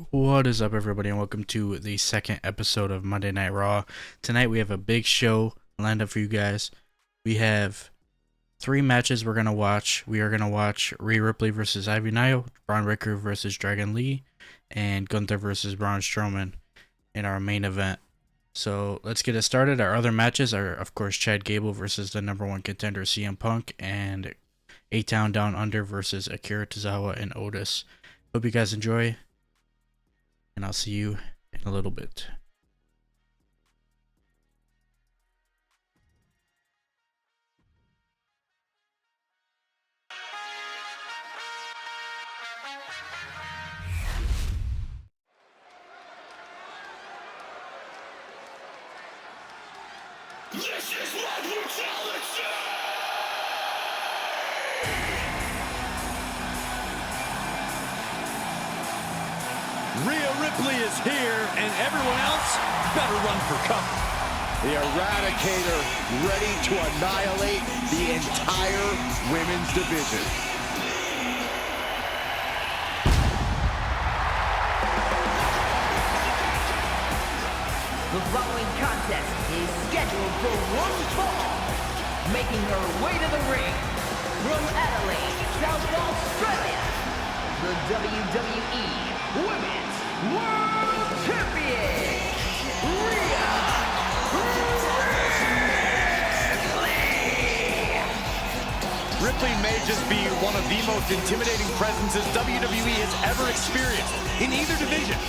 What is up, everybody, and welcome to the second episode of Monday Night Raw. Tonight we have a big show lined up for you guys. We have three matches we're going to watch. We are going to watch Rhea Ripley versus Ivy Nile, Braun Breaker versus Dragon Lee, and Gunther versus Braun Strowman in our main event. So let's get it started. Our other matches are, of course, Chad Gable versus the number one contender CM Punk, and A-Town Down Under versus Akira Tozawa and Otis. Hope you guys enjoy, and I'll see you in a little bit. This is my brutality! Rhea Ripley is here, and everyone else better run for cover. The Eradicator ready to annihilate the entire women's division. The following contest is scheduled for one fall. Making her way to the ring from Adelaide, South Australia, the WWE Women's World Champion, Rhea Ripley. Ripley may just be one of the most intimidating presences WWE has ever experienced in either division.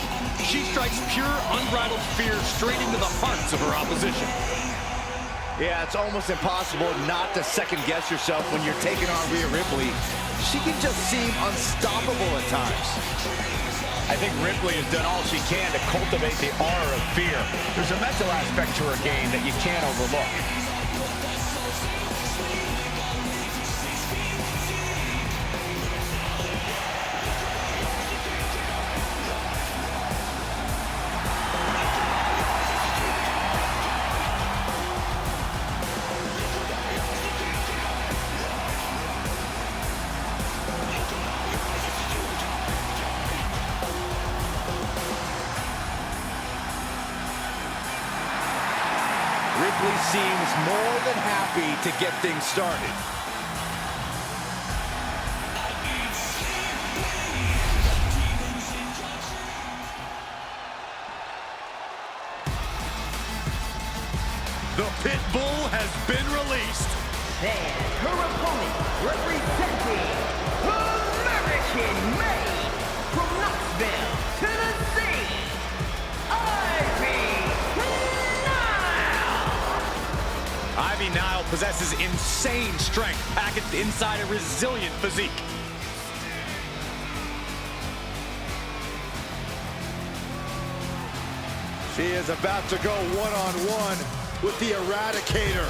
She strikes pure, unbridled fear straight into the hearts of her opposition. Yeah, it's almost impossible not to second-guess yourself when you're taking on Rhea Ripley. She can just seem unstoppable at times. I think Ripley has done all she can to cultivate the aura of fear. There's a mental aspect to her game that you can't overlook. Ripley seems more than happy to get things started. The pit bull has been released. And her opponent, representing American Made from Knoxville, Tennessee, Ivy Nile possesses insane strength packaged inside a resilient physique. She is about to go one-on-one with the Eradicator.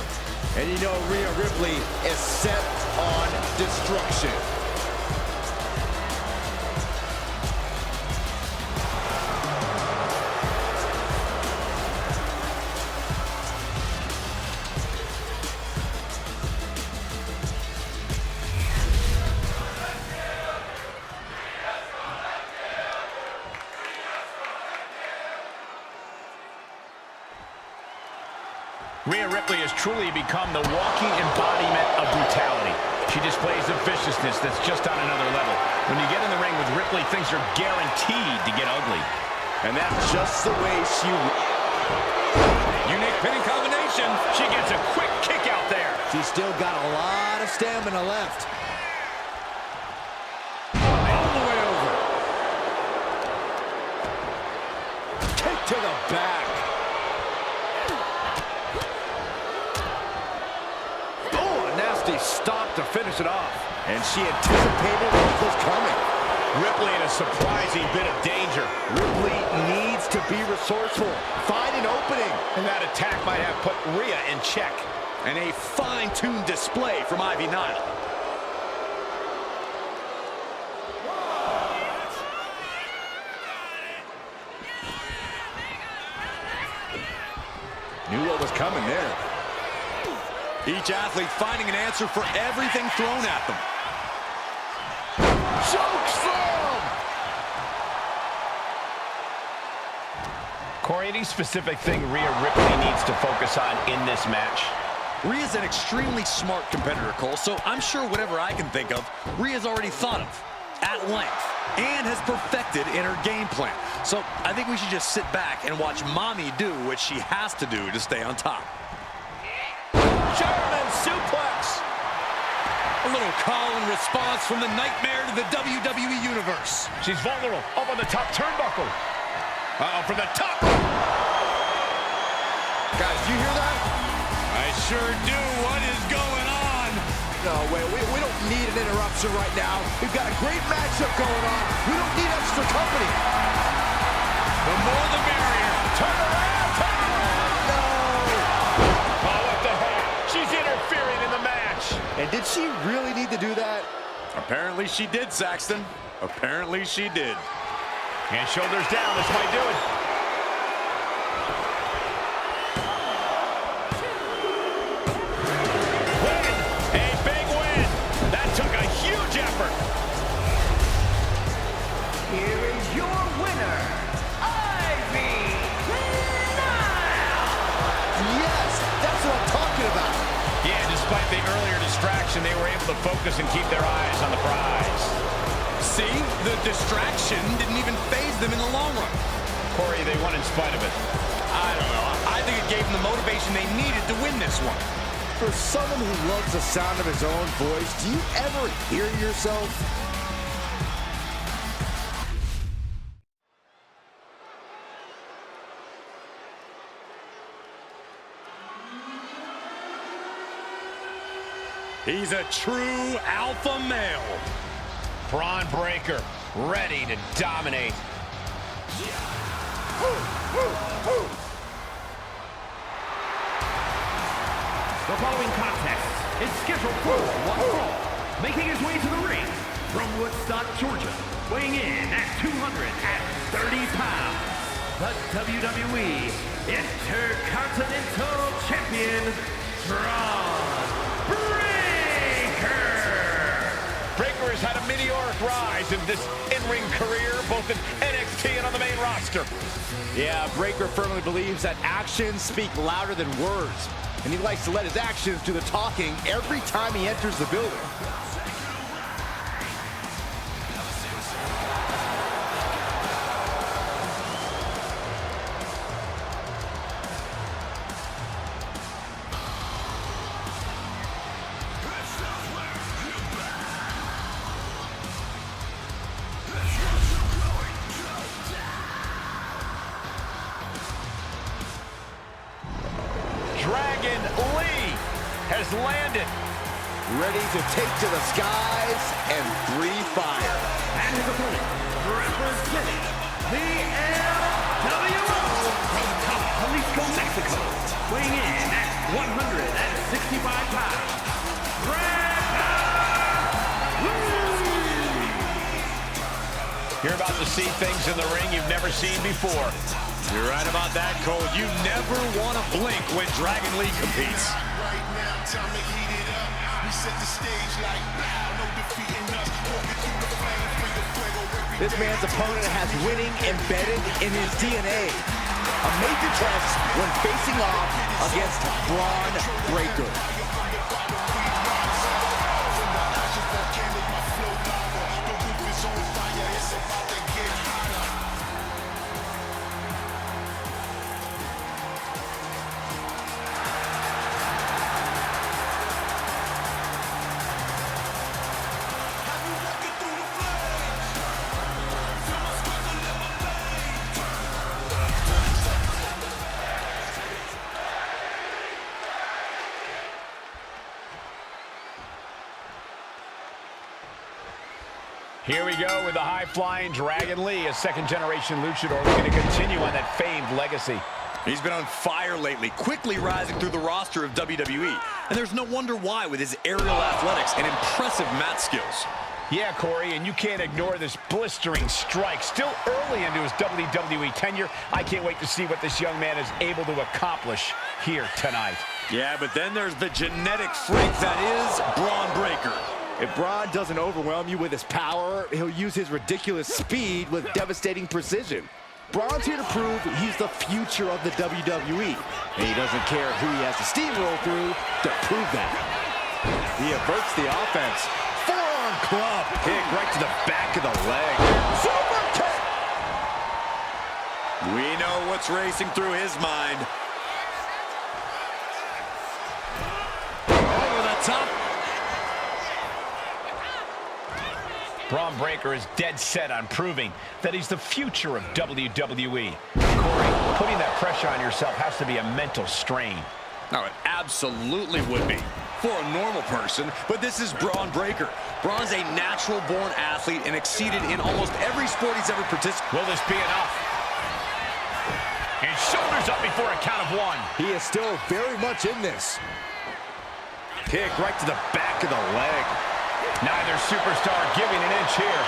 And you know Rhea Ripley is set on destruction. Rhea Ripley has truly become the walking embodiment of brutality. She displays a viciousness that's just on another level. When you get in the ring with Ripley, things are guaranteed to get ugly. And that's just the way she... Unique pinning combination. She gets a quick kick out there. She's still got a lot of stamina left. All the way over. Kick to the back. Stop to finish it off. And she anticipated what was coming. Ripley in a surprising bit of danger. Ripley needs to be resourceful. Find an opening. And that attack might have put Rhea in check. And a fine-tuned display from Ivy Nile. Knew what was coming there. Each athlete finding an answer for everything thrown at them. Chokeslam! Corey, any specific thing Rhea Ripley needs to focus on in this match? Rhea's an extremely smart competitor, Cole, so I'm sure whatever I can think of, Rhea's already thought of at length and has perfected in her game plan. So I think we should just sit back and watch Mommy do what she has to do to stay on top. German suplex. A little call and response from the nightmare to the WWE Universe. She's vulnerable. Up on the top turnbuckle. From the top. Guys, do you hear that? I sure do. What is going on? No way. We don't need an interruption right now. We've got a great matchup going on. We don't need extra company. The more the merrier. Turn around. Turn around. No. Oh, what the heck? She's interfering in the match. And did she really need to do that? Apparently she did, Saxton. Apparently she did. And shoulders down. This might do it. Win. A big win. That took a huge effort. Here is your winner, Ivy Nile. Yes, that's what I'm talking about. Yeah, despite the earlier distraction, they were able to focus and keep their eyes on the prize. See? The distraction didn't even faze them in the long run. Corey, they won in spite of it. I don't know. I think it gave them the motivation they needed to win this one. For someone who loves the sound of his own voice, do you ever hear yourself? He's a true alpha male. Braun Breaker, ready to dominate. The following contest is scheduled for one fall. Making his way to the ring from Woodstock, Georgia, weighing in at 230 pounds, the WWE Intercontinental Champion, Braun Breaker. Breaker has had a meteoric rise in this in-ring career, both in NXT and on the main roster. Yeah, Breaker firmly believes that actions speak louder than words. And he likes to let his actions do the talking every time he enters the building. Dragon Lee has landed. Ready to take to the skies and breathe fire. And his opponent, representing the LWO from Top Jalisco, Mexico, weighing in at 165 pounds, You're about to see things in the ring you've never seen before. You're right about that, Cole. You never want to blink when Dragon Lee competes. Right now, time to heat it up. We set the stage like wow, no defeating us. Walking through the flame, free the fuego. This man's opponent has winning embedded in his DNA. A major test when facing off against Braun Breaker. Here we go with the high-flying Dragon Lee, a second-generation luchador looking to continue on that famed legacy. He's been on fire lately, quickly rising through the roster of WWE. And there's no wonder why with his aerial athletics and impressive mat skills. Yeah, Corey, and you can't ignore this blistering strike. Still early into his WWE tenure. I can't wait to see what this young man is able to accomplish here tonight. Yeah, but then there's the genetic freak that is Braun Breaker. If Braun doesn't overwhelm you with his power, he'll use his ridiculous speed with devastating precision. Braun's here to prove he's the future of the WWE. And he doesn't care who he has to steamroll through to prove that. He averts the offense. Forearm club. Kick right to the back of the leg. Super kick. We know what's racing through his mind. Over the top. Braun Breaker is dead set on proving that he's the future of WWE. Corey, putting that pressure on yourself has to be a mental strain. No, it absolutely would be for a normal person, but this is Braun Breaker. Braun's a natural-born athlete and exceeded in almost every sport he's ever participated. Will this be enough? And shoulders up before a count of one. He is still very much in this. Kick right to the back of the leg. Neither superstar giving an inch here.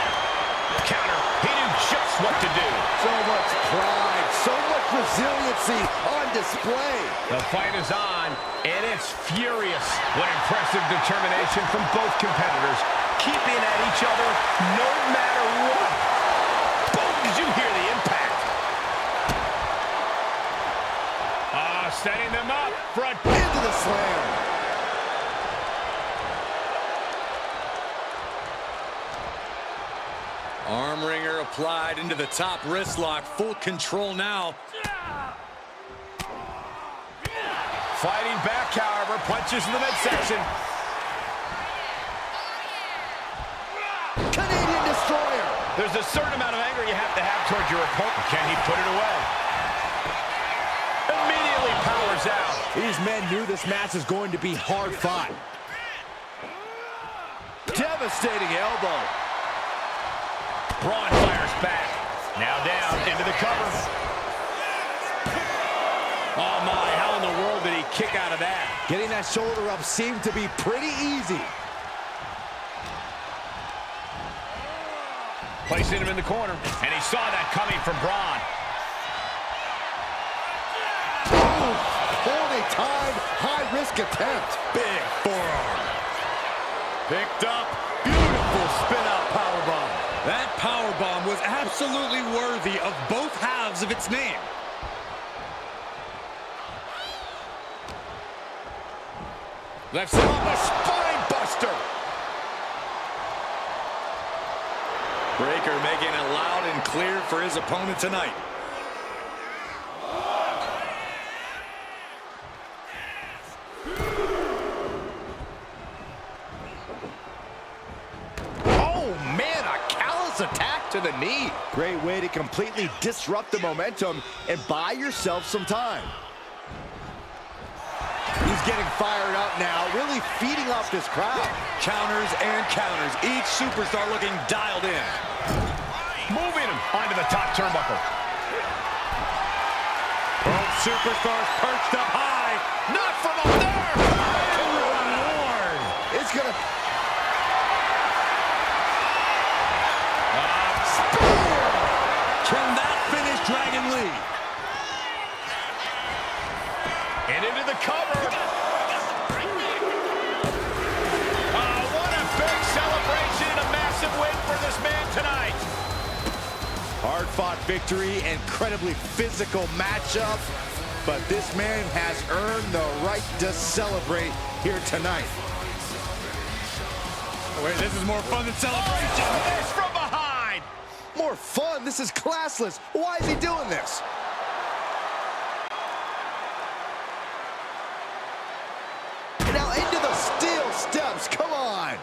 Counter. He knew just what to do. So much pride, so much resiliency on display. The fight is on, and it's furious. What impressive determination from both competitors, keeping at each other no matter what. Boom! Did you hear the impact? Setting them up. Front Into the slam. Arm wringer applied into the top wrist lock. Full control now. fighting back, however, punches in the midsection. Canadian Destroyer. There's a certain amount of anger you have to have towards your opponent. Can he put it away? Immediately powers out. These men knew this match was going to be hard fought. Devastating elbow. Braun fires back. Now down into the cover. Oh my, how in the world did he kick out of that? Getting that shoulder up seemed to be pretty easy. Placing him in the corner, and he saw that coming from Braun. Holding time, high-risk attempt. Big forearm. Picked up. Beautiful spin-out powerbomb. That powerbomb was absolutely worthy of both halves of its name. Left side, a spine buster. Breaker making it loud and clear for his opponent tonight. Oh, man, a callous attack to the knee. Great way to completely disrupt the momentum and buy yourself some time. He's getting fired up now, really feeding off this crowd. Counters and counters. Each superstar looking dialed in. Moving him onto the top turnbuckle. Both superstars perched up high. Not from up there. Good Lord. It's gonna... Spear. Can that finish Dragon Lee? And into the cover. What a big celebration and a massive win for this man tonight. Hard-fought victory, incredibly physical matchup, but this man has earned the right to celebrate here tonight. Wait, this is more fun than celebration. This from behind. More fun? This is classless. Why is he doing this? Now into the steel steps. Come on.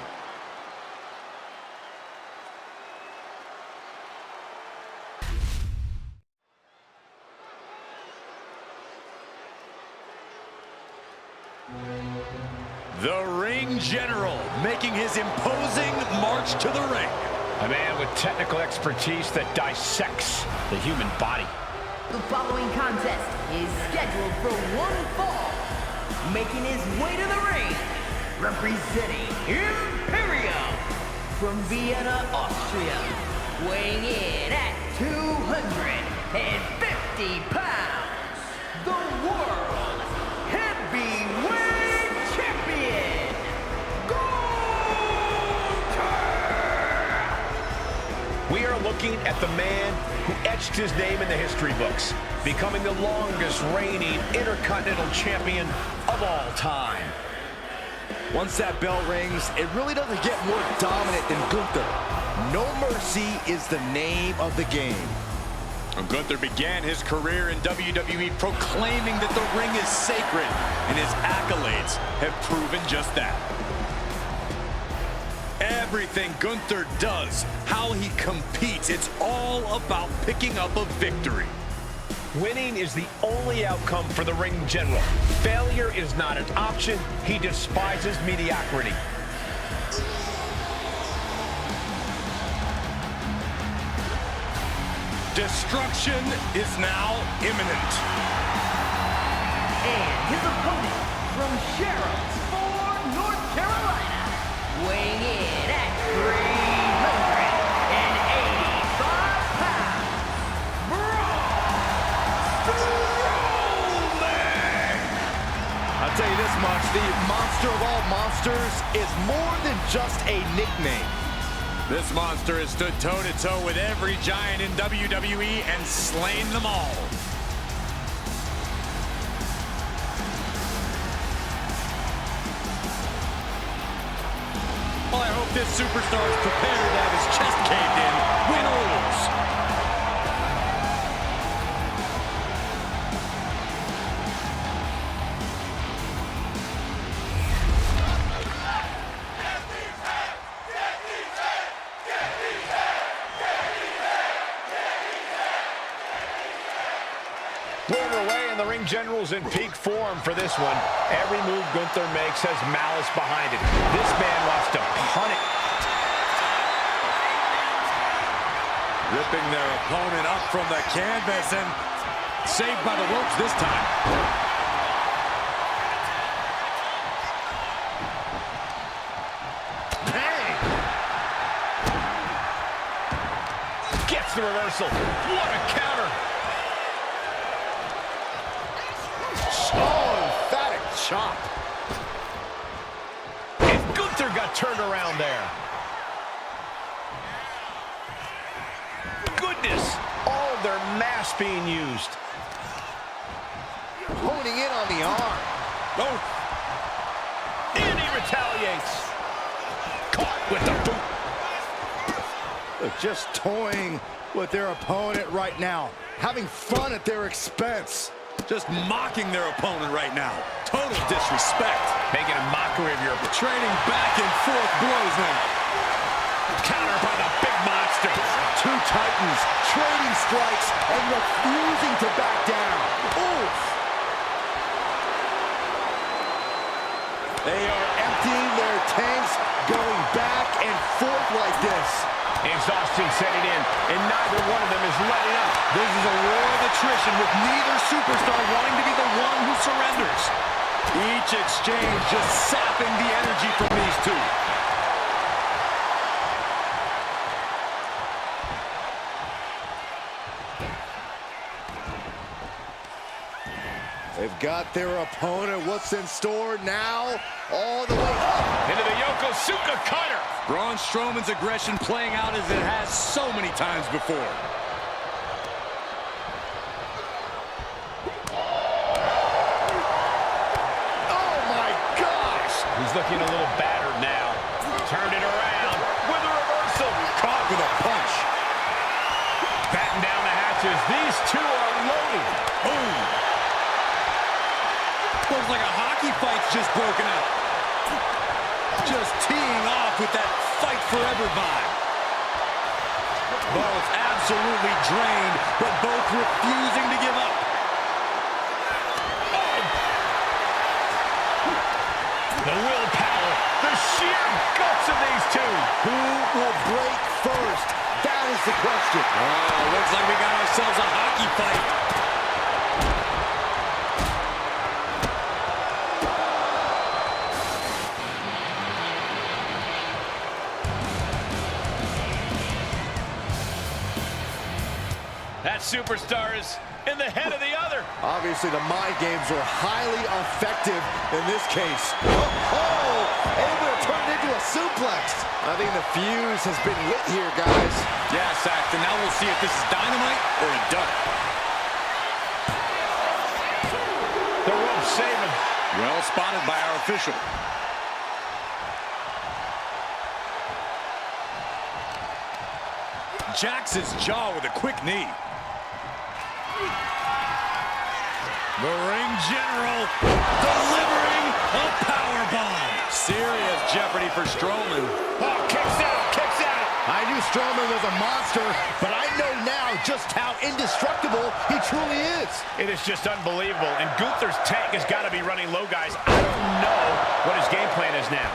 The Ring General making his imposing march to the ring. A man with technical expertise that dissects the human body. The following contest is scheduled for one fall. Making his way to the ring, representing Imperium from Vienna, Austria, weighing in at 250 pounds, the World Heavyweight Champion, We are looking looking at the man who etched his name in the history books, becoming the longest reigning Intercontinental Champion of all time. Once that bell rings, it really doesn't get more dominant than Gunther. No mercy is the name of the game. Gunther began his career in WWE proclaiming that the ring is sacred, and his accolades have proven just that. Everything Gunther does, how he competes, it's all about picking up a victory. Winning is the only outcome for the ring general. Failure is not an option. He despises mediocrity. Destruction is now imminent. And his opponent from Sharpsburg, North Carolina, weighing in at 385 pounds, I'll tell you this much, the monster of all monsters is more than just a nickname. This monster has stood toe-to-toe with every giant in WWE and slain them all. Well, I hope this superstar is prepared to have his chest caved in, win or lose. Put it away, and the ring general's in peak form for this one. Every move Gunther makes has malice behind it. This man wants to punt it. Ripping their opponent up from the canvas and saved by the ropes this time. Bang! Gets the reversal. What a counter! Oh, emphatic chop. And Gunther got turned around there. Goodness! All of their mass being used. Honing in on the arm. Oh, And he retaliates. Caught with the boot. Look, just toying with their opponent right now. Having fun at their expense. just mocking their opponent right now. Total disrespect. Making a mockery of your... Trading back and forth blows now. Counter by the big monster. Two titans trading strikes and refusing to back down. Oof. They are emptying their tanks, going back and forth like this. Exhaustion setting in, and neither one of them is letting up. This is a war of attrition with neither superstar wanting to be the one who surrenders. Each exchange just sapping the energy from these two. They've got their opponent. What's in store now? All the way up. Into the Yokosuka cutter. Braun Strowman's aggression playing out as it has so many times before. Oh my gosh! He's looking a little battered now. Turned it around with a reversal. Caught with a punch. Batten down the hatches. These two are loaded. Boom. Looks like a hockey fight's just broken out. Just teeing off with that fight forever vibe. Both absolutely drained, but both refusing to give up. Oh. The willpower, the sheer guts of these two. Who will break first? That is the question. Oh, looks like we got ourselves a hockey fight. That superstar is in the head of the other. Obviously, the mind games were highly effective in this case. Oh, able to turn it into a suplex. I think the fuse has been lit here, guys. Yeah, Saxton, now we'll see if this is dynamite or a duck. The rope saving. Well spotted by our official. Jacks his jaw with a quick knee. The ring general delivering a powerbomb. Serious jeopardy for Strowman. Oh, kicks out, kicks out. I knew Strowman was a monster, but I know now just how indestructible he truly is. It is just unbelievable. And Gunther's tank has got to be running low, guys. I don't know what his game plan is now.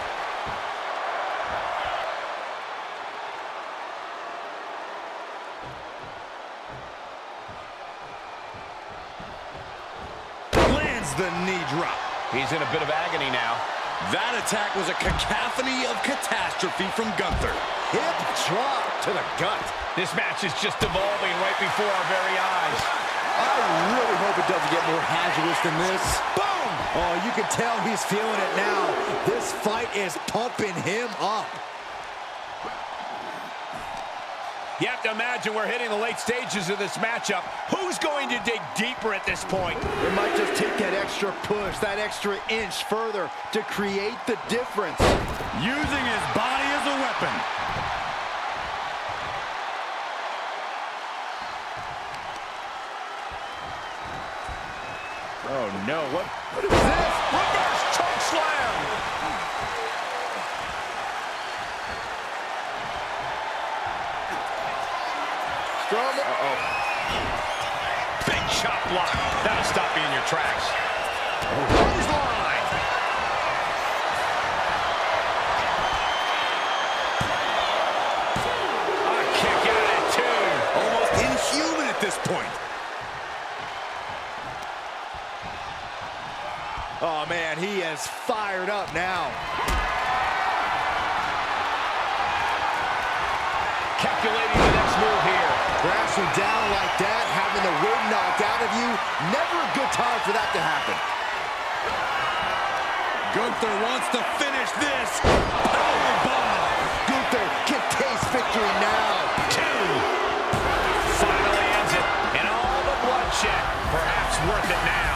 The knee drop. He's in a bit of agony now. That attack was a cacophony of catastrophe from Gunther. Hip drop to the gut. This match is just evolving right before our very eyes. I really hope it doesn't get more hazardous than this. Boom! Oh, you can tell he's feeling it now. This fight is pumping him up. You have to imagine we're hitting the late stages of this matchup. Who's going to dig deeper at this point? It might just take that extra push, that extra inch further to create the difference. Using his body as a weapon. Oh no, what is this? Reverse choke slam! Strowman. Big chop block. That'll stop you in your tracks. Clothesline. A kick out at two. Almost inhuman at this point. Oh man, he is fired up now. Calculating the next move here. Crashing down like that, having the wind knocked out of you, never a good time for that to happen. Gunther wants to finish this. Powerbomb. Gunther can taste victory now. Two. Finally ends it. And all the bloodshed. Perhaps worth it now.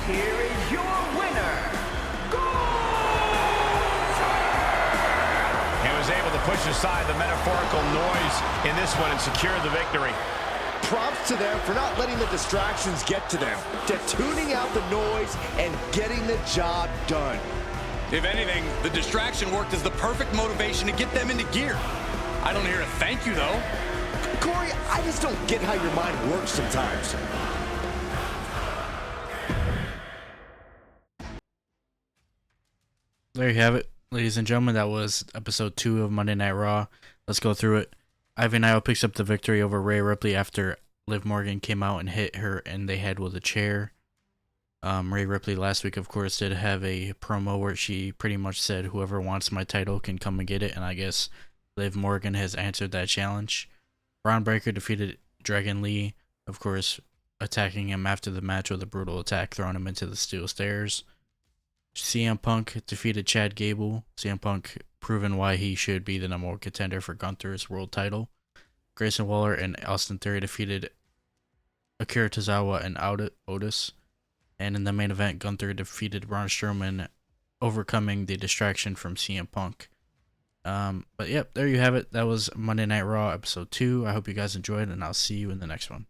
Here is your winner, And was able to push aside the metaphorical noise in this one and secure the victory. Props to them for not letting the distractions get to them, to tuning out the noise and getting the job done. If anything, the distraction worked as the perfect motivation to get them into gear. I don't hear a thank you, though. Corey, I just don't get how your mind works sometimes. There you have it, ladies and gentlemen. That was episode 2 of Monday Night Raw. Let's go through it. Ivy Nile picks up the victory over Rhea Ripley after Liv Morgan came out and hit her in the head with a chair. Rhea Ripley last week, of course, did have a promo where she pretty much said, whoever wants my title can come and get it, and I guess Liv Morgan has answered that challenge. Braun Breaker defeated Dragon Lee, of course, attacking him after the match with a brutal attack, throwing him into the steel stairs. CM Punk defeated Chad Gable. CM Punk proven why he should be the #1 contender for Gunther's world title. Grayson Waller and Austin Theory defeated Akira Tozawa and Otis. And in the main event, Gunther defeated Braun Strowman, overcoming the distraction from CM Punk. But yep, there you have it. That was Monday Night Raw episode 2. I hope you guys enjoyed, and I'll see you in the next one.